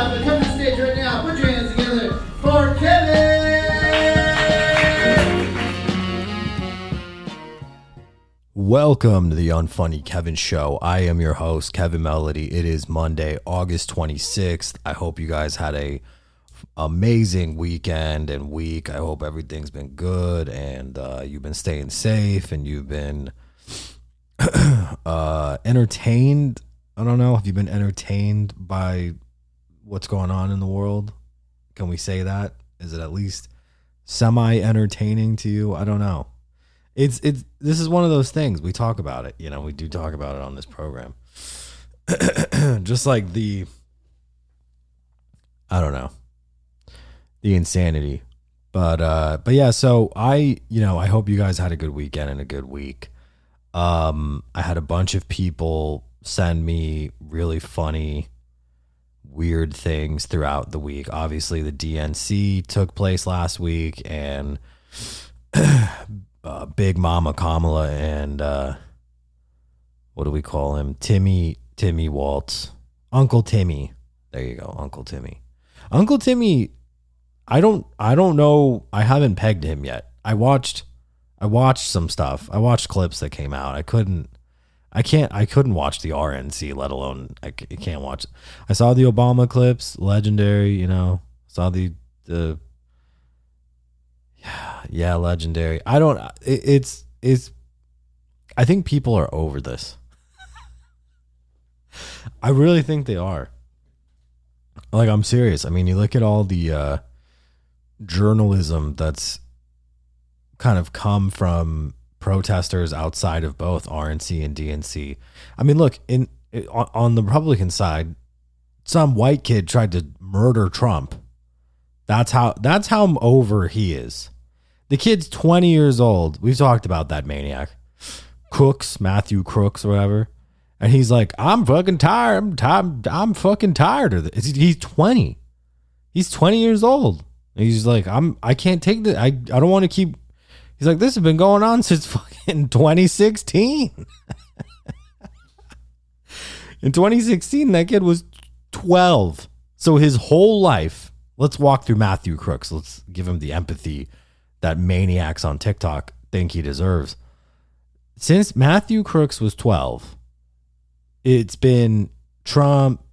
Come to the stage right now. Put your hands together for Kevin. Welcome to the Unfunny Kevin Show. I am your host, Kevin Melody. It is Monday, August 26th. I hope you guys had a amazing weekend and week. I hope everything's been good and you've been staying safe and you've been entertained. I don't know. Have you been entertained by what's going on in the world? Can we say that? Is it at least semi-entertaining to you? I don't know. This is one of those things. We talk about it. We do talk about it on this program. Just like the insanity. But yeah, so I hope you guys had a good weekend and a good week. I had a bunch of people send me really funny, weird things throughout the week. Obviously, the DNC took place last week, and Big Mama Kamala and what do we call him? Timmy Waltz. Uncle Timmy. There you go, Uncle Timmy. Uncle Timmy, I don't know. I haven't pegged him yet. I watched some stuff. I watched clips that came out. I couldn't watch the RNC, let alone I can't watch. I saw the Obama clips, legendary, saw the yeah, legendary. I think people are over this. I really think they are. Like, I'm serious. I mean, you look at all the journalism that's kind of come from protesters outside of both RNC and DNC. I mean, look, on the Republican side, some white kid tried to murder Trump. That's how over he is. The kid's 20 years old. We've talked about that maniac. Matthew Crooks, or whatever. And he's like, I'm fucking tired. I'm fucking tired of this. He's 20. He's 20 years old. And he's like, I can't take this. I don't want to keep. He's like, this has been going on since fucking 2016. In 2016, that kid was 12. So his whole life, let's walk through Matthew Crooks. Let's give him the empathy that maniacs on TikTok think he deserves. Since Matthew Crooks was 12, it's been Trump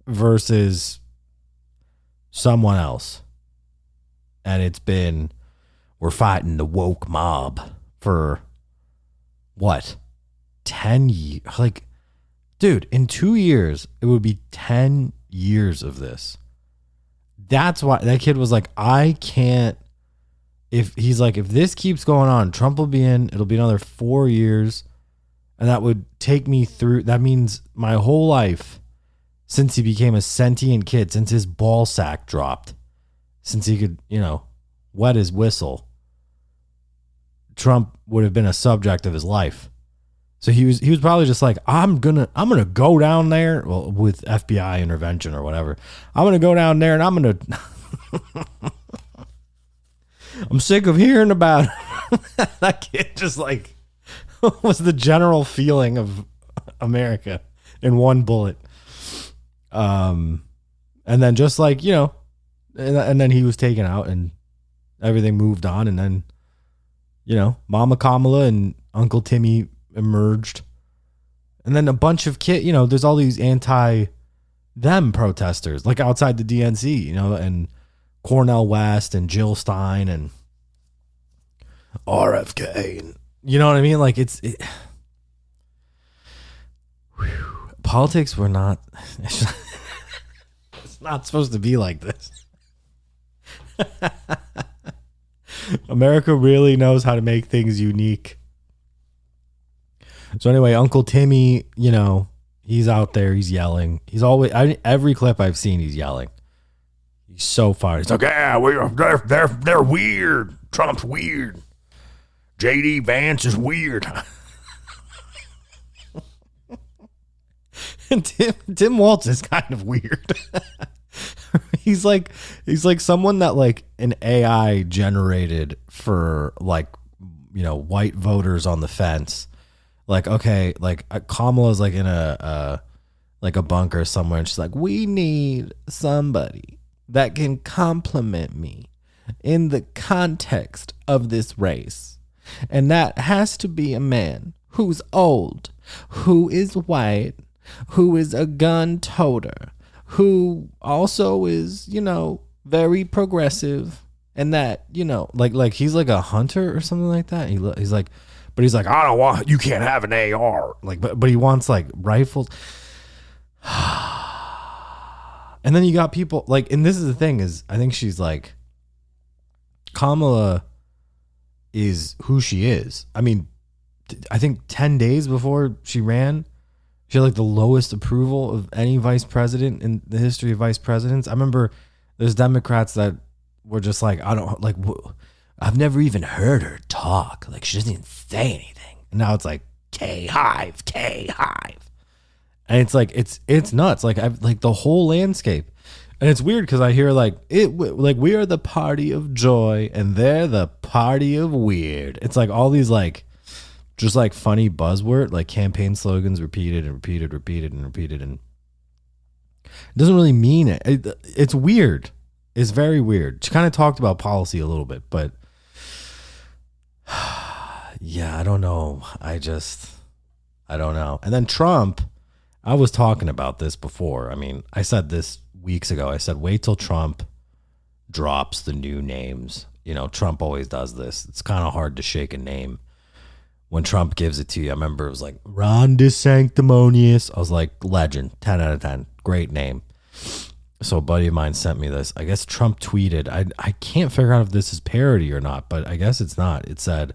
versus someone else. And it's been, we're fighting the woke mob for what? 10 years? Like, dude, in 2 years, it would be 10 years of this. That's why that kid was like, I can't. If this keeps going on, Trump will be in, it'll be another 4 years. And that would take me through. That means my whole life since he became a sentient kid, since his ball sack dropped, since he could, wet his whistle, Trump would have been a subject of his life. So he was probably just like, I'm gonna go down there, well, with FBI intervention or whatever. I'm gonna go down there and I'm gonna I'm sick of hearing about it. That kid just like was the general feeling of America in one bullet. And then just like, and then he was taken out and everything moved on. And then, Mama Kamala and Uncle Timmy emerged. And then a bunch of kids, there's all these anti-them protesters, like outside the DNC, and Cornel West and Jill Stein and RFK. And, you know what I mean? Like, politics were not, it's not supposed to be like this. America really knows how to make things unique. So anyway, Uncle Timmy, he's out there, he's yelling. He's always, every clip I've seen, he's yelling. He's so fired. He's like, yeah, they're weird. Trump's weird. JD Vance is weird. And Tim Waltz is kind of weird. He's like someone that like an AI generated for like, white voters on the fence. Like, okay, like Kamala's like in a like a bunker somewhere, and she's like, we need somebody that can compliment me in the context of this race. And that has to be a man who's old, who is white, who is a gun toter, who also is, very progressive, and that, like he's like a hunter or something like that. He's like, I don't want, you can't have an AR. Like, but he wants like rifles. And then you got people like, and this is the thing is, I think she's like, Kamala is who she is. I mean, I think 10 days before she ran, she had like the lowest approval of any vice president in the history of vice presidents. I remember there's Democrats that were just like, I've never even heard her talk. Like, she doesn't even say anything. And now it's like K-Hive. And it's like, it's nuts. Like, I've like the whole landscape. And it's weird because I hear like we are the party of joy and they're the party of weird. It's like all these like just like funny buzzword, like campaign slogans repeated and repeated and it doesn't really mean it. It's weird. It's very weird. She kind of talked about policy a little bit, but yeah, I don't know. I don't know. And then Trump, I was talking about this before. I mean, I said this weeks ago. I said, wait till Trump drops the new names. Trump always does this. It's kind of hard to shake a name when Trump gives it to you. I remember it was like Ron DeSanctimonious. I was like, legend, 10 out of 10. Great name. So a buddy of mine sent me this. I guess Trump tweeted. I can't figure out if this is parody or not, but I guess it's not. It said,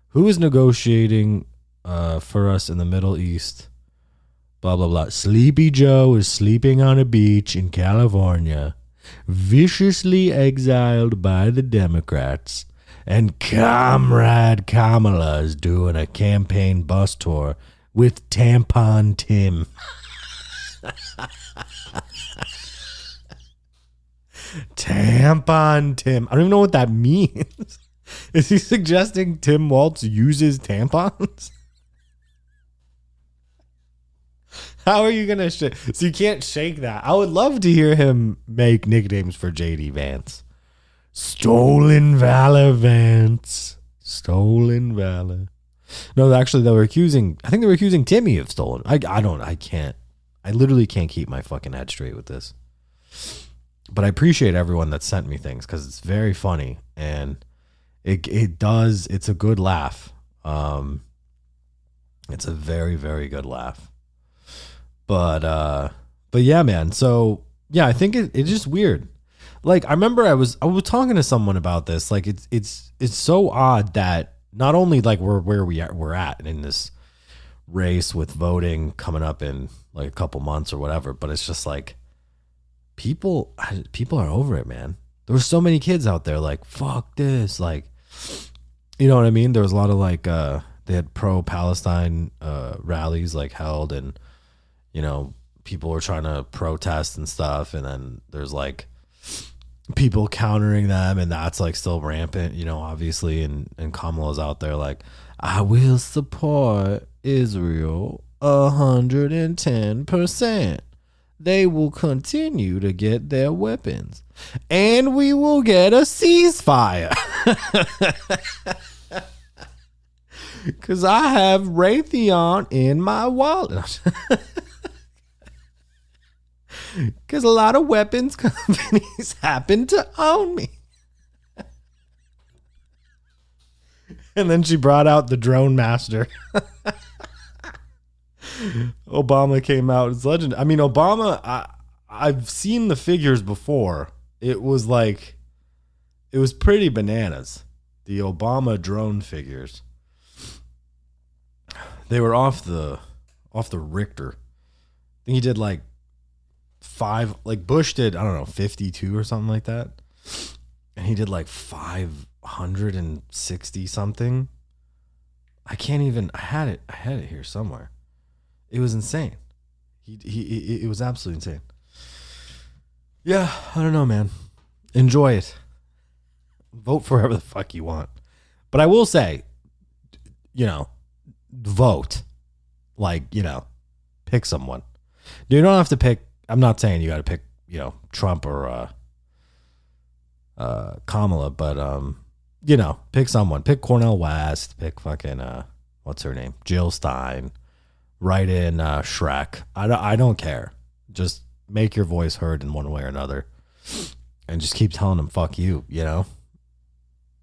who is negotiating for us in the Middle East? Blah, blah, blah. Sleepy Joe is sleeping on a beach in California, viciously exiled by the Democrats. And Comrade Kamala is doing a campaign bus tour with Tampon Tim. Tampon Tim. I don't even know what that means. Is he suggesting Tim Walz uses tampons? How are you going to shake? So you can't shake that. I would love to hear him make nicknames for JD Vance. Stolen Valor Vance. Stolen Valor. No, actually, I think they were accusing Timmy of stolen. I literally can't keep my fucking head straight with this. But I appreciate everyone that sent me things because it's very funny and it's a good laugh. It's a very, very good laugh. But yeah, man. So yeah, I think it's just weird. Like I remember I was talking to someone about this. Like it's so odd that not only like we're at in this race with voting coming up in like a couple months or whatever, but it's just like people are over it, man. There were so many kids out there like, fuck this, like, you know what I mean? There was a lot of like they had pro-Palestine rallies like held, and people were trying to protest and stuff, and then there's like people countering them, and that's like still rampant, obviously, and Kamala's out there like, I will support Israel 110%. They will continue to get their weapons, and we will get a ceasefire. Because I have Raytheon in my wallet. Because a lot of weapons companies happen to own me. And then she brought out the drone master. Obama came out. It's legend. I mean, Obama, I've seen the figures before. It was pretty bananas. The Obama drone figures. They were off the Richter. I think he did like 5, like Bush did, I don't know, 52 or something like that. And he did like 560 something. I had it here somewhere. It was insane. It was absolutely insane. Yeah, I don't know, man. Enjoy it. Vote for whoever the fuck you want. But I will say, vote. Like, pick someone. You don't have to pick. I'm not saying you got to pick, Trump or Kamala, but pick someone. Pick Cornel West. Pick fucking what's her name? Jill Stein. Write in Shrek. I don't care. Just make your voice heard in one way or another, and just keep telling them fuck you.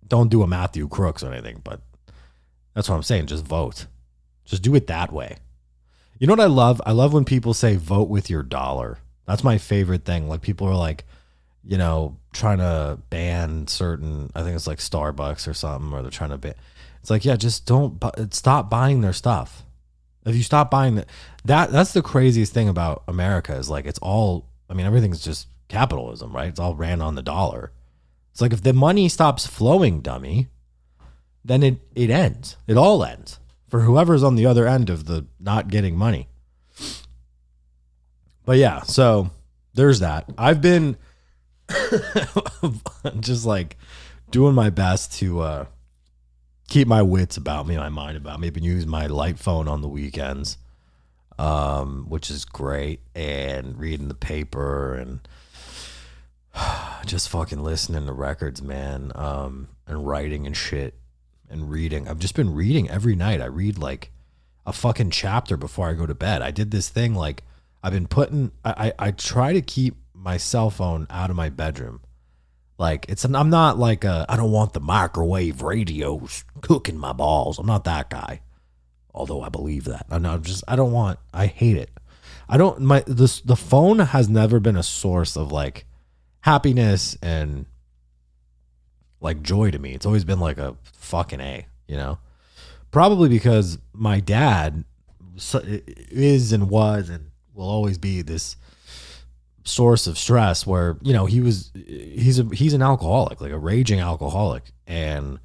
Don't do a Matthew Crooks or anything, but that's what I'm saying. Just vote. Just do it that way. You know what I love? I love when people say vote with your dollar. That's my favorite thing. Like people are like, trying to ban certain, I think it's like Starbucks or something, or they're trying to ban. It's like, yeah, just stop buying their stuff. If you stop buying that's the craziest thing about America is like, it's all, everything's just capitalism, right? It's all ran on the dollar. It's like, if the money stops flowing, dummy, then it ends. It all ends for whoever's on the other end of the not getting money. But yeah, so there's that. I've been just like doing my best to keep my wits about me, my mind about me. I've been using my light phone on the weekends, which is great, and reading the paper and just fucking listening to records, man, and writing and shit and reading. I've just been reading every night. I read like a fucking chapter before I go to bed. I did this thing like I've been I try to keep my cell phone out of my bedroom. Like I'm not like I don't want the microwave radios cooking my balls. I'm not that guy. Although I believe that. I hate it. The phone has never been a source of like happiness and like joy to me. It's always been like a fucking A, Probably because my dad is and was and will always be this source of stress where he's an alcoholic, like a raging alcoholic, and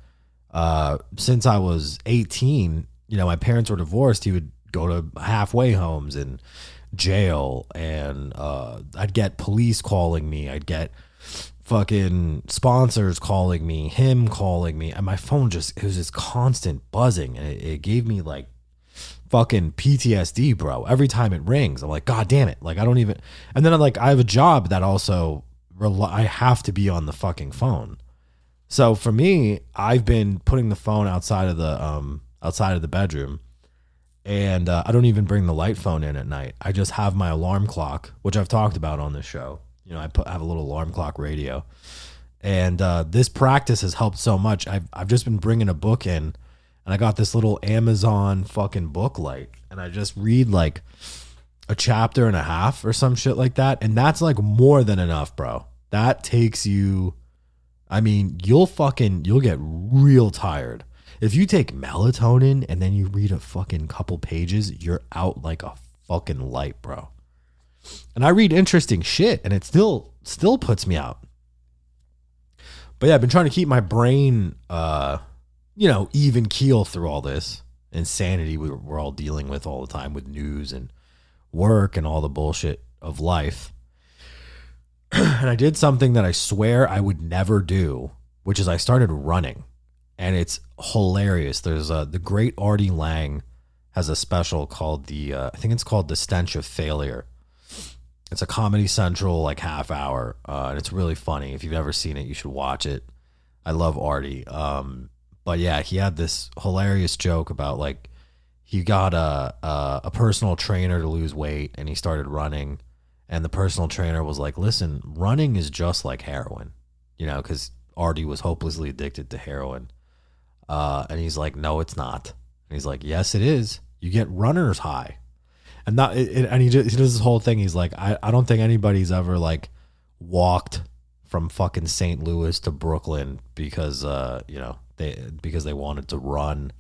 since I was 18, my parents were divorced. He would go to halfway homes and jail, and I'd get police calling me, I'd get fucking sponsors calling me, him calling me, and my phone it was this constant buzzing, and it gave me like fucking PTSD, bro. Every time it rings, I'm like, God damn it. Like, I don't even, and then I have a job that also I have to be on the fucking phone. So for me, I've been putting the phone outside of the bedroom, and I don't even bring the light phone in at night. I just have my alarm clock, which I've talked about on this show. I have a little alarm clock radio, and this practice has helped so much. I've just been bringing a book in. And I got this little Amazon fucking book light, and I just read like a chapter and a half or some shit like that. And that's like more than enough, bro. That takes you, you'll get real tired. If you take melatonin and then you read a fucking couple pages, you're out like a fucking light, bro. And I read interesting shit, and it still puts me out. But yeah, I've been trying to keep my brain, even keel through all this insanity we're all dealing with all the time with news and work and all the bullshit of life. And I did something that I swear I would never do, which is I started running, and it's hilarious. There's the great Artie Lang has a special called I think it's called The Stench of Failure. It's a Comedy Central like half hour, and it's really funny. If you've ever seen it, you should watch it. I love Artie. But yeah, he had this hilarious joke about like he got a personal trainer to lose weight, and he started running, and the personal trainer was like, listen, running is just like heroin, because Artie was hopelessly addicted to heroin. And he's like, no, it's not. And he's like, yes, it is. You get runner's high. And he does this whole thing. He's like, I don't think anybody's ever like walked from fucking St. Louis to Brooklyn because because they wanted to run,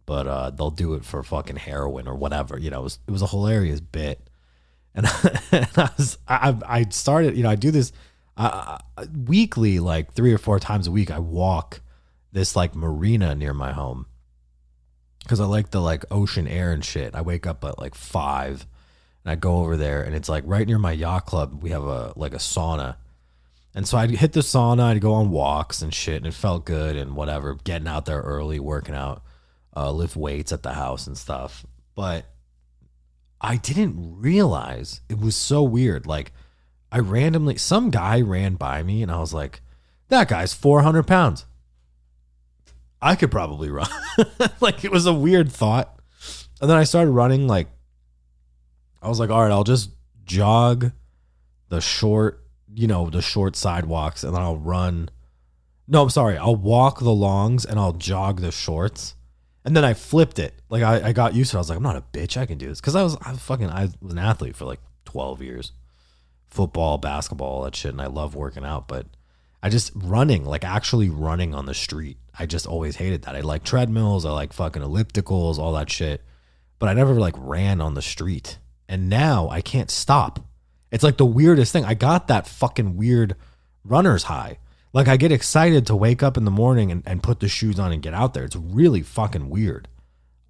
but they'll do it for fucking heroin or whatever. It was a hilarious bit, and I started. I do this weekly, like 3 or 4 times a week. I walk this like marina near my home because I like the like ocean air and shit. I wake up at like 5, and I go over there, and it's like right near my yacht club. We have a sauna. And so I'd hit the sauna, I'd go on walks and shit, and it felt good and whatever, getting out there early, working out, lift weights at the house and stuff. But I didn't realize it was so weird. Like some guy ran by me and I was like, that guy's 400 pounds. I could probably run. Like it was a weird thought. And then I started running. Like I was like, all right, I'll just jog the short sidewalks and then I'll run. No, I'm sorry. I'll walk the longs and I'll jog the shorts. And then I flipped it. Like I got used to it. I was like, I'm not a bitch. I can do this. Cause I was an athlete for like 12 years, football, basketball, all that shit. And I love working out, but I just actually running on the street. I just always hated that. I like treadmills. I like fucking ellipticals, all that shit. But I never like ran on the street. And now I can't stop. It's like the weirdest thing. I got that fucking weird runner's high. Like I get excited to wake up in the morning and put the shoes on and get out there. It's really fucking weird.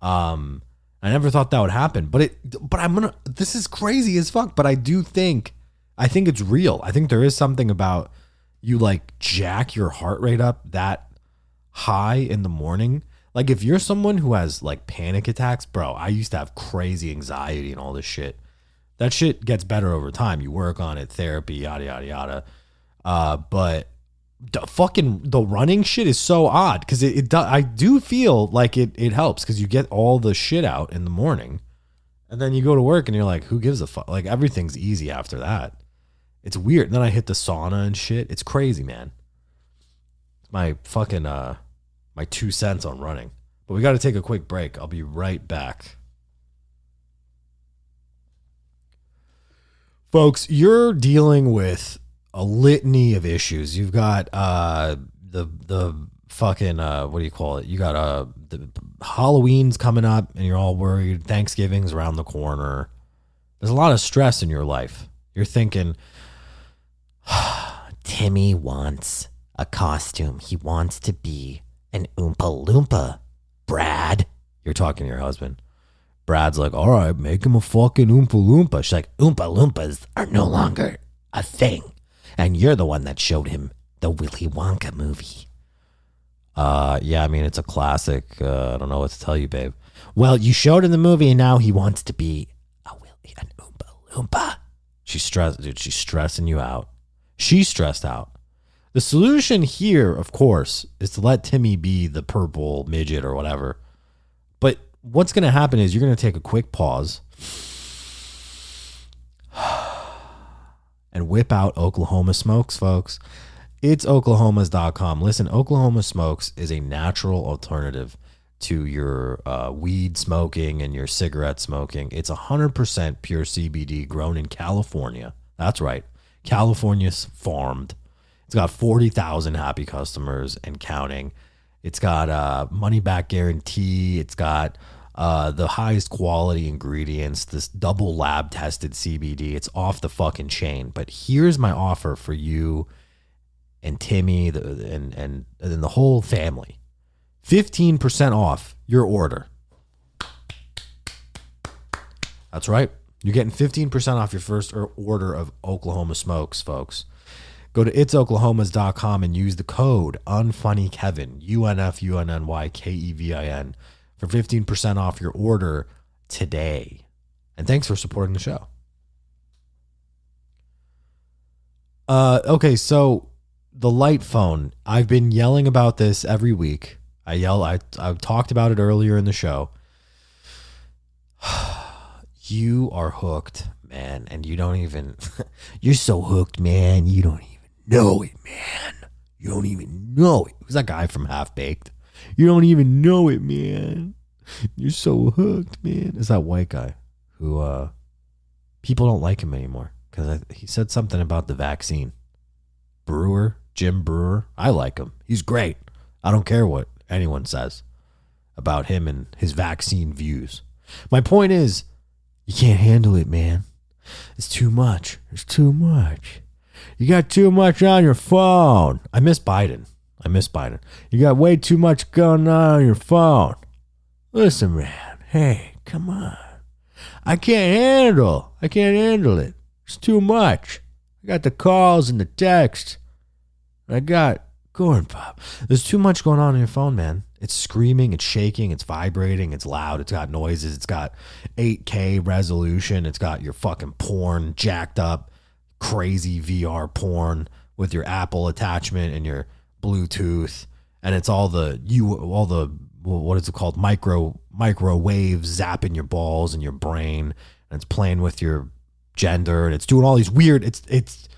I never thought that would happen, but this is crazy as fuck. But I think it's real. I think there is something about you like jack your heart rate up that high in the morning. Like if you're someone who has like panic attacks, bro, I used to have crazy anxiety and all this shit. That shit gets better over time. You work on it, therapy, yada, yada, yada. But the running shit is so odd because I do feel like it helps because you get all the shit out in the morning and then you go to work and you're like, who gives a fuck? Like everything's easy after that. It's weird. And then I hit the sauna and shit. It's crazy, man. It's my fucking my 2 cents on running. But we got to take a quick break. I'll be right back. Folks, you're dealing with a litany of issues. You've got the fucking what do you call it? You got the Halloween's coming up and you're all worried. Thanksgiving's around the corner. There's a lot of stress in your life. You're thinking, Timmy wants a costume. He wants to be an Oompa Loompa. Brad, you're talking to your husband. Brad's like, all right, make him a fucking Oompa Loompa. She's like, Oompa Loompas are no longer a thing. And you're the one that showed him the Willy Wonka movie. Yeah, I mean, it's a classic. I don't know what to tell you, babe. Well, you showed him the movie and now he wants to be an Oompa Loompa. She's stressed, dude. She's stressing you out. She's stressed out. The solution here, of course, is to let Timmy be the purple midget or whatever. But what's going to happen is you're going to take a quick pause and whip out Oklahoma Smokes, folks. It's oklahomas.com. Listen, Oklahoma Smokes is a natural alternative to your weed smoking and your cigarette smoking. It's 100% pure CBD grown in California. That's right. California's farmed. It's got 40,000 happy customers and counting. It's got money back guarantee. It's got the highest quality ingredients, this double lab tested CBD. It's off the fucking chain. But here's my offer for you and Timmy and the whole family. 15% off your order. That's right. You're getting 15% off your first order of Oklahoma Smokes, folks. Go to itsoklahomas.com and use the code UNFUNNYKEVIN, UNFUNNYKEVIN, for 15% off your order today. And thanks for supporting the show. Okay, so the light phone. I've been yelling about this every week. I talked about it earlier in the show. You are hooked, man, and you don't even, you're so hooked, man, you don't even know it, man. You don't even know it. Who's that guy from Half Baked? You don't even know it, man. You're so hooked, man. It's that white guy who, people don't like him anymore because he said something about the vaccine. Jim Brewer. I like him. He's great. I don't care what anyone says about him and his vaccine views. My point is, you can't handle it, man. It's too much. It's too much. You got too much on your phone. I miss Biden. You got way too much going on your phone. Listen, man. Hey, come on. I can't handle it. It's too much. I got the calls and the texts. I got corn pop. There's too much going on your phone, man. It's screaming, it's shaking, it's vibrating, it's loud, it's got noises, it's got 8K resolution, it's got your fucking porn jacked up, crazy VR porn with your Apple attachment and your Bluetooth, and it's all the what is it called, microwaves zapping your balls and your brain, and it's playing with your gender, and it's doing all these weird, it's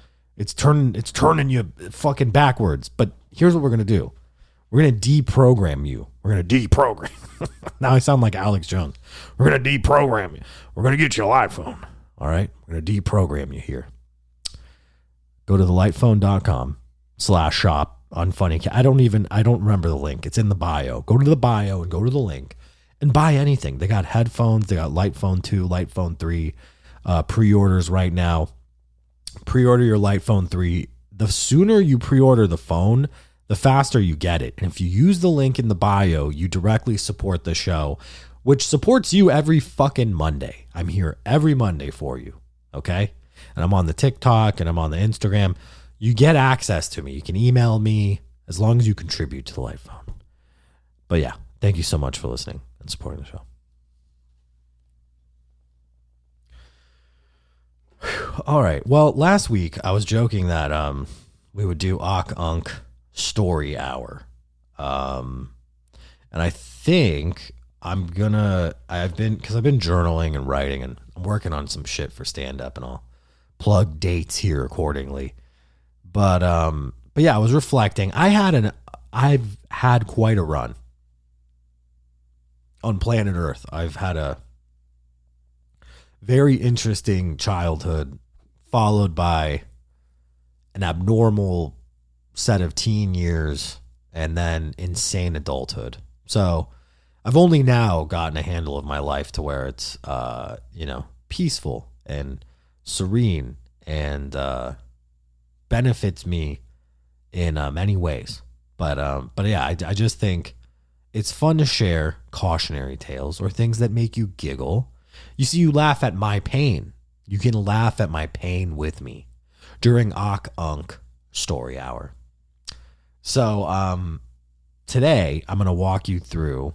turning you fucking backwards. But here's what we're gonna do. We're going to deprogram you. We're going to deprogram. Now I sound like Alex Jones. We're going to deprogram you. We're going to get you an iPhone. All right? We're going to deprogram you here. Go to thelightphone.com/shop on Funny. I don't remember the link. It's in the bio. Go to the bio and go to the link and buy anything. They got headphones. They got Light Phone 2, Light Phone 3 pre-orders right now. Pre-order your Light Phone 3. The sooner you pre-order the phone, the faster you get it. And if you use the link in the bio, you directly support the show, which supports you every fucking Monday. I'm here every Monday for you, okay? And I'm on the TikTok and I'm on the Instagram. You get access to me. You can email me as long as you contribute to the Light Phone. But yeah, thank you so much for listening and supporting the show. All right. Well, last week I was joking that we would do Unk story hour. And I think I've been journaling and writing, and I'm working on some shit for stand up, and I'll plug dates here accordingly. But yeah, I was reflecting. I've had quite a run on planet Earth. I've had a very interesting childhood, followed by an abnormal set of teen years, and then insane adulthood. So I've only now gotten a handle of my life to where it's peaceful and serene, and benefits me in many ways. But yeah, I just think it's fun to share cautionary tales or things that make you giggle. You see, you laugh at my pain. You can laugh at my pain with me during Unk story hour. So today I'm going to walk you through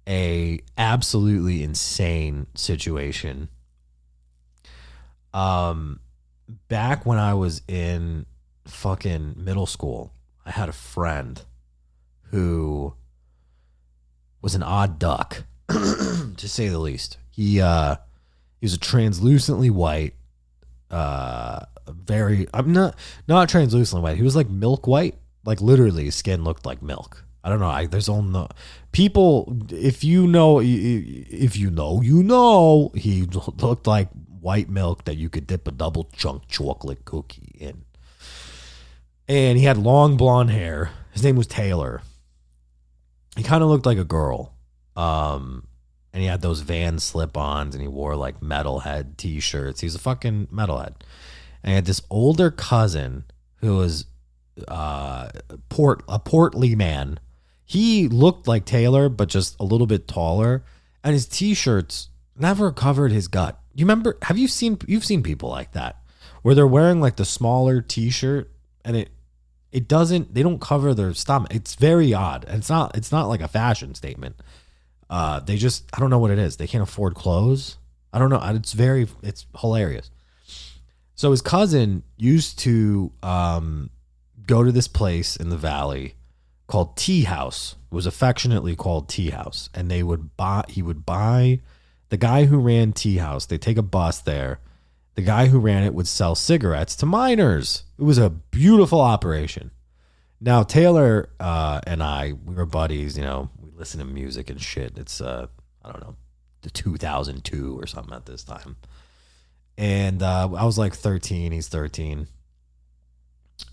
a absolutely insane situation. Back when I was in fucking middle school, I had a friend who was an odd duck, to say the least. He was a translucently white, I'm not translucently white. He was like milk white. Like literally his skin looked like milk. I don't know. There's only people, if you know, he looked like white milk that you could dip a double chunk chocolate cookie in. And he had long blonde hair. His name was Taylor. He kind of looked like a girl. And he had those Vans slip-ons, and he wore like metalhead t-shirts. He was a fucking metalhead. And he had this older cousin who was a portly man. He looked like Taylor, but just a little bit taller. And his t-shirts never covered his gut. You remember? You've seen people like that, where they're wearing like the smaller t-shirt, and they don't cover their stomach. It's very odd. And it's not like a fashion statement. I don't know what it is. They can't afford clothes. I don't know. It's hilarious. So his cousin used to go to this place in the valley called Tea House. It was affectionately called Tea House. And he would buy the guy who ran Tea House. They take a bus there. The guy who ran it would sell cigarettes to minors. It was a beautiful operation. Now, Taylor and we were buddies, we listen to music and shit. It's, I don't know, the 2002 or something at this time. And I was like 13. He's 13.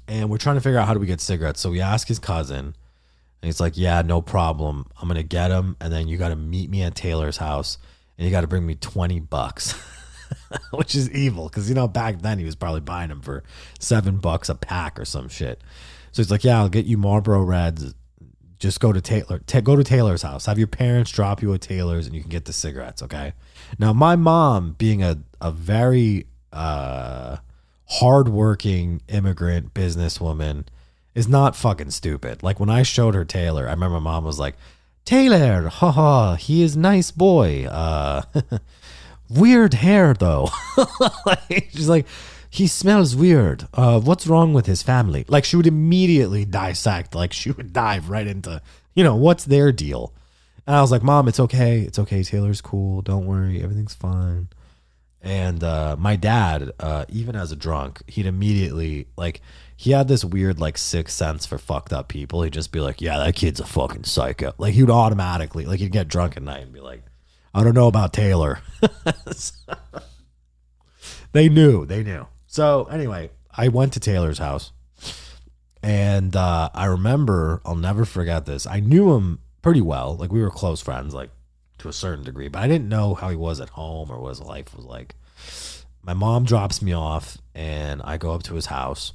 And we're trying to figure out how do we get cigarettes. So we ask his cousin, and he's like, yeah, no problem. I'm going to get him. And then you got to meet me at Taylor's house, and you got to bring me $20, which is evil. Cause back then he was probably buying them for $7 a pack or some shit. So he's like, yeah, I'll get you Marlboro Reds. Just go to Taylor's house. Have your parents drop you at Taylor's, and you can get the cigarettes. Okay. Now, my mom, being a very hardworking immigrant businesswoman is not fucking stupid. Like when I showed her Taylor, I remember mom was like, Taylor, haha, he is nice boy. Weird hair though. Like, she's like, he smells weird. What's wrong with his family? Like she would immediately dissect, like she would dive right into, what's their deal? And I was like, Mom, it's okay. It's okay. Taylor's cool. Don't worry. Everything's fine. And my dad, even as a drunk, he'd immediately, like, he had this weird, like, sixth sense for fucked up people. He'd just be like, yeah, that kid's a fucking psycho. Like, he would automatically, like, he'd get drunk at night and be like, I don't know about Taylor. They knew. So, anyway, I went to Taylor's house. And I remember, I'll never forget this. I knew him pretty well. Like, we were close friends, like, to a certain degree. But I didn't know how he was at home or what his life was like. My mom drops me off, and I go up to his house.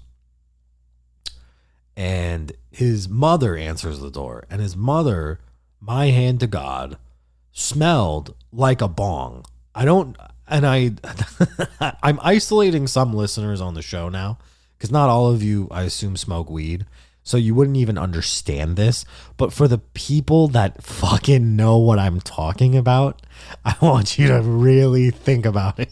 And his mother answers the door. And his mother, my hand to God, smelled like a bong. I'm isolating some listeners on the show now because not all of you, I assume, smoke weed. So you wouldn't even understand this. But for the people that fucking know what I'm talking about, I want you to really think about it.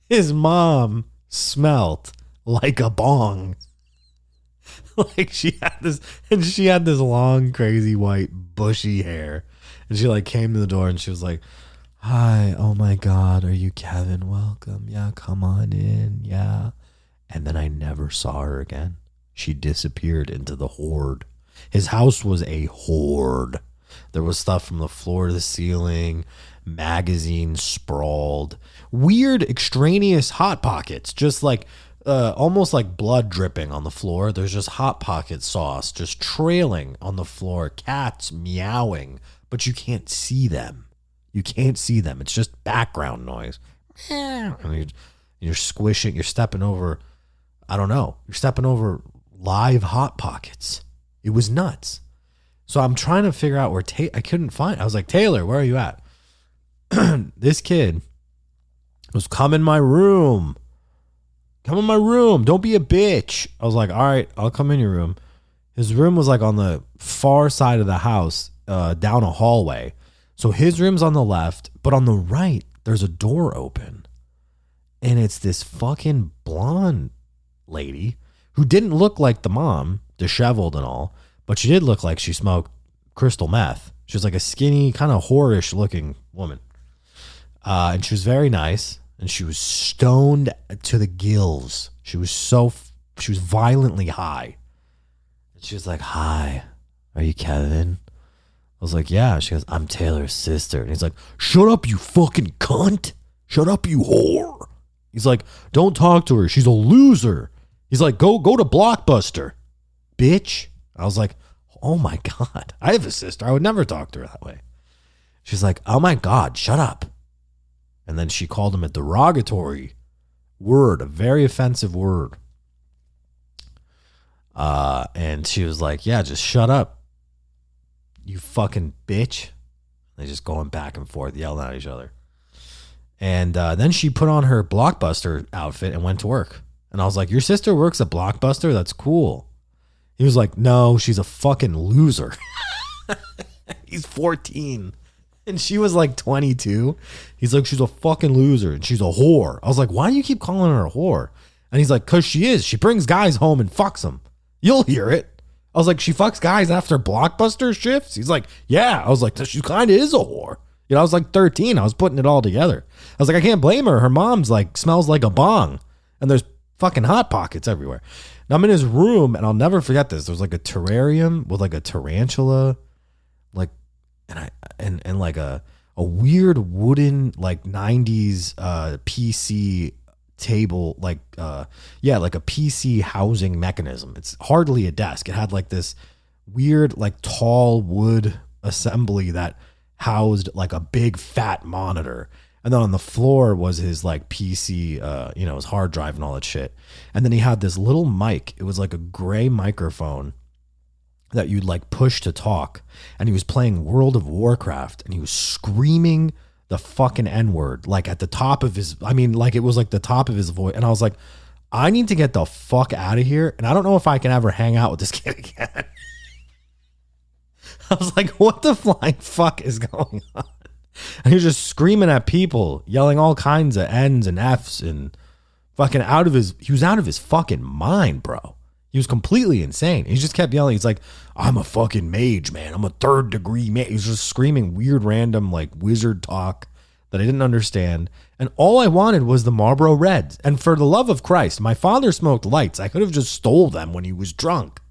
His mom smelled like a bong. Like she had this long, crazy, white, bushy hair. And she like came to the door and she was like, hi, oh my God, are you Kevin? Welcome. Yeah, come on in. Yeah. And then I never saw her again. She disappeared into the horde. His house was a horde. There was stuff from the floor to the ceiling, magazines sprawled, weird extraneous hot pockets, just like almost like blood dripping on the floor. There's just hot pocket sauce just trailing on the floor, cats meowing, but you can't see them. It's just background noise. And you're squishing, you're stepping over, I don't know, you're stepping over live hot pockets. It was nuts. So I'm trying to figure out where I couldn't find. I was like, Taylor, where are you at? This kid was come in my room. Don't be a bitch. I was like, all right, I'll come in your room. His room was like on the far side of the house, down a hallway. So his room's on the left, but on the right, there's a door open. And it's this fucking blonde lady who didn't look like the mom, disheveled and all, but she did look like she smoked crystal meth. She was like a skinny, kind of whorish looking woman. And she was very nice. And she was stoned to the gills. She was violently high. And she was like, hi, are you Kevin? I was like, yeah. She goes, I'm Taylor's sister. And he's like, shut up, you fucking cunt. Shut up, you whore. He's like, don't talk to her. She's a loser. He's like, go to Blockbuster, bitch. I was like, oh my God. I have a sister. I would never talk to her that way. She's like, oh my God, shut up. And then she called him a derogatory word, a very offensive word. And she was like, yeah, just shut up, you fucking bitch. They just going back and forth, yelling at each other. And then she put on her Blockbuster outfit and went to work. And I was like, your sister works at Blockbuster? That's cool. He was like, no, she's a fucking loser. He's 14. And she was like 22. He's like, she's a fucking loser and she's a whore. I was like, why do you keep calling her a whore? And he's like, because she is. She brings guys home and fucks them. You'll hear it. I was like, she fucks guys after Blockbuster shifts? He's like, yeah. I was like, she kind of is a whore. You know, I was like 13. I was putting it all together. I was like, I can't blame her. Her mom's like, smells like a bong. And there's fucking hot pockets everywhere. Now I'm in his room and I'll never forget this. There's like a terrarium with like a tarantula, like, and like a weird wooden like 90s PC table, like like a PC housing mechanism. It's hardly a desk. It had like this weird like tall wood assembly that housed like a big fat monitor. And then on the floor was his like PC, his hard drive and all that shit. And then he had this little mic. It was like a gray microphone that you'd like push to talk. And he was playing World of Warcraft and he was screaming the fucking N-word, like at the top of his, it was like the top of his voice. And I was like, I need to get the fuck out of here. And I don't know if I can ever hang out with this kid again. I was like, what the flying fuck is going on? And he was just screaming at people, yelling all kinds of N's and F's and fucking he was out of his fucking mind, bro. He was completely insane. He just kept yelling. He's like, I'm a fucking mage, man. I'm a 3rd degree mage. He was just screaming weird, random, like wizard talk that I didn't understand. And all I wanted was the Marlboro Reds. And for the love of Christ, my father smoked lights. I could have just stole them when he was drunk.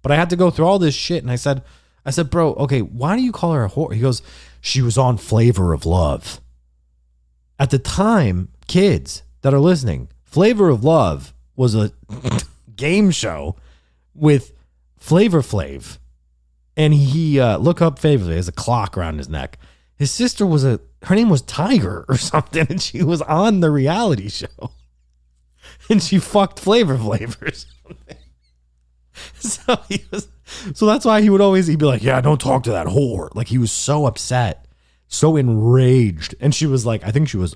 But I had to go through all this shit. And I said, bro, okay, why do you call her a whore? He goes, she was on Flavor of Love. At the time, kids that are listening, Flavor of Love was a game show with Flavor Flav. And he, look up Flavor Flav, he has a clock around his neck. His sister her name was Tiger or something, and she was on the reality show. And she fucked Flavor Flav or something. So that's why he'd be like, yeah, don't talk to that whore. Like, he was so upset, so enraged. And she was like, I think she was,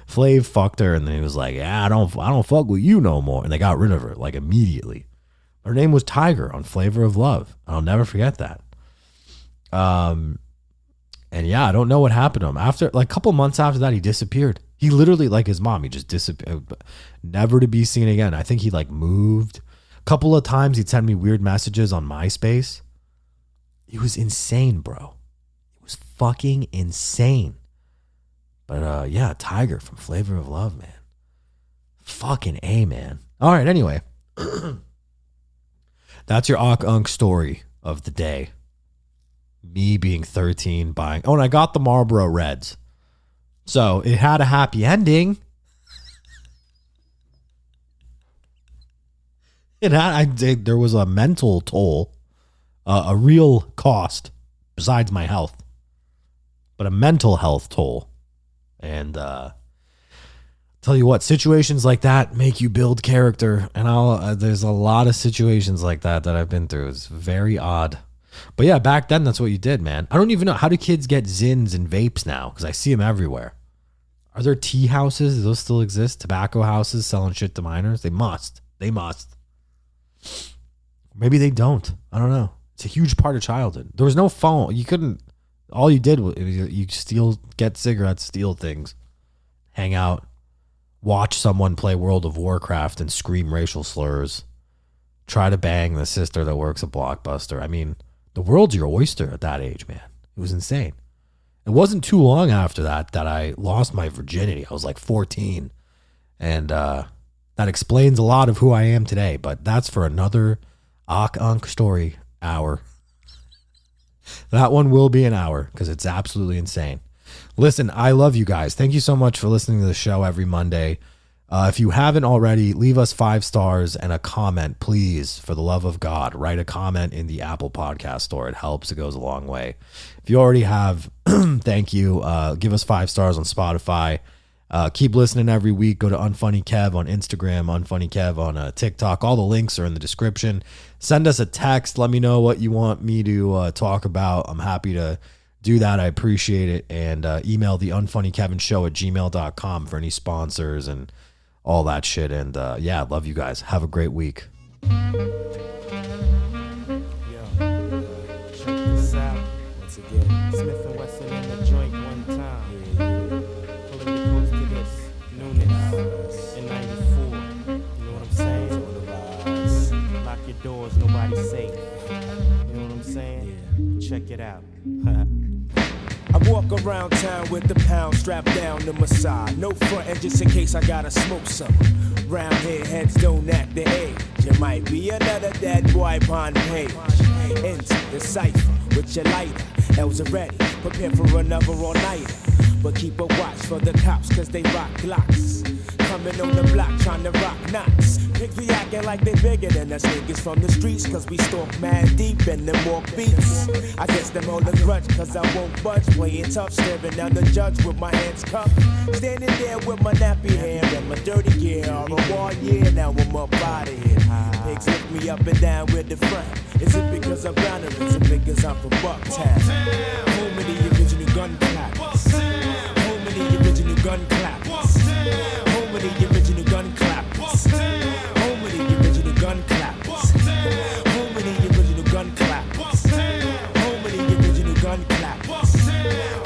Flav fucked her, and then he was like, yeah, I don't fuck with you no more. And they got rid of her, like, immediately. Her name was Tiger on Flavor of Love. I'll never forget that. And yeah, I don't know what happened to him. After, like, a couple months after that, he disappeared. He literally, like his mom, he just disappeared, never to be seen again. I think he, like, moved. A couple of times he'd send me weird messages on MySpace. He was insane, bro. It was fucking insane. But yeah, Tiger from Flavor of Love, man. Fucking A, man. All right, anyway. That's your Unk story of the day. Me being 13, buying. Oh, and I got the Marlboro Reds. So it had a happy ending. There was a mental toll, a real cost besides my health, but a mental health toll. And tell you what, situations like that make you build character. And there's a lot of situations like that I've been through. It's very odd. But yeah, back then, that's what you did, man. I don't even know. How do kids get Zins and vapes now? Because I see them everywhere. Are there tea houses? Do those still exist? Tobacco houses selling shit to minors? They must. Maybe they don't. I don't know. It's a huge part of childhood. There was no phone. You couldn't. All you did was you get cigarettes, steal things, hang out, watch someone play World of Warcraft and scream racial slurs, try to bang the sister that works at Blockbuster. I mean, the world's your oyster at that age, man. It was insane. It wasn't too long after that I lost my virginity. I was like 14. And that explains a lot of who I am today. But that's for another Unk story hour. That one will be an hour because it's absolutely insane. Listen, I love you guys. Thank you so much for listening to the show every Monday. If you haven't already, leave us 5 stars and a comment, please. For the love of God, write a comment in the Apple Podcast Store. It helps. It goes a long way. If you already have, thank you. Give us 5 stars on Spotify. Keep listening every week. Go to Unfunny Kev on Instagram, Unfunny Kev on TikTok. All the links are in the description. Send us a text. Let me know what you want me to talk about. I'm happy to do that. I appreciate it. And email the unfunnykevinshow@gmail.com for any sponsors and all that shit. And yeah, love you guys. Have a great week. Check this out. Once again, Smith and Wesson in the joint one time. Pulling the coast to this newness in 94. You know what I'm saying? Lock your doors, nobody's safe. You know what I'm saying? Yeah. Check it out. I walk around town with the pound strapped down to my side. No frontin' just in case I gotta smoke some. Round here, heads don't act the age. It might be another dead boy on page. Into the cipher with your lighter. L's are ready, prepare for another all-nighter. But keep a watch for the cops, cause they rock Glocks. Coming on the block trying to rock knots. Pigs be acting like they bigger than us niggas from the streets, cause we stalk mad deep in them walk beats. I guess them hold a grudge cause I won't budge. Playing tough, staring down the judge with my hands cupped. Standing there with my nappy hair and my dirty gear. All a war year, now I'm up out of here. Pigs lift me up and down with the front. Is it because I'm bound or is it because I'm from Bucktown? Home of the original gun clappers. Home of the original gun clappers. Home of the original gun clappers. Home of the original gun clappers. Home of the original gun clappers. Home of the original gun clappers.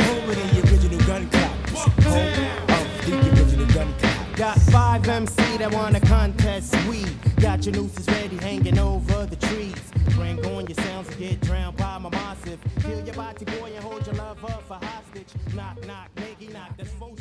Home of the original gun clappers. Home of the original gun clappers. Got 5 MC that wanna contest. We got your nooses ready hanging over the trees. Bring on your sounds and get drowned by my massive. Kill your body boy and hold your lover for hostage. Knock, knock, nigga, knock. That's full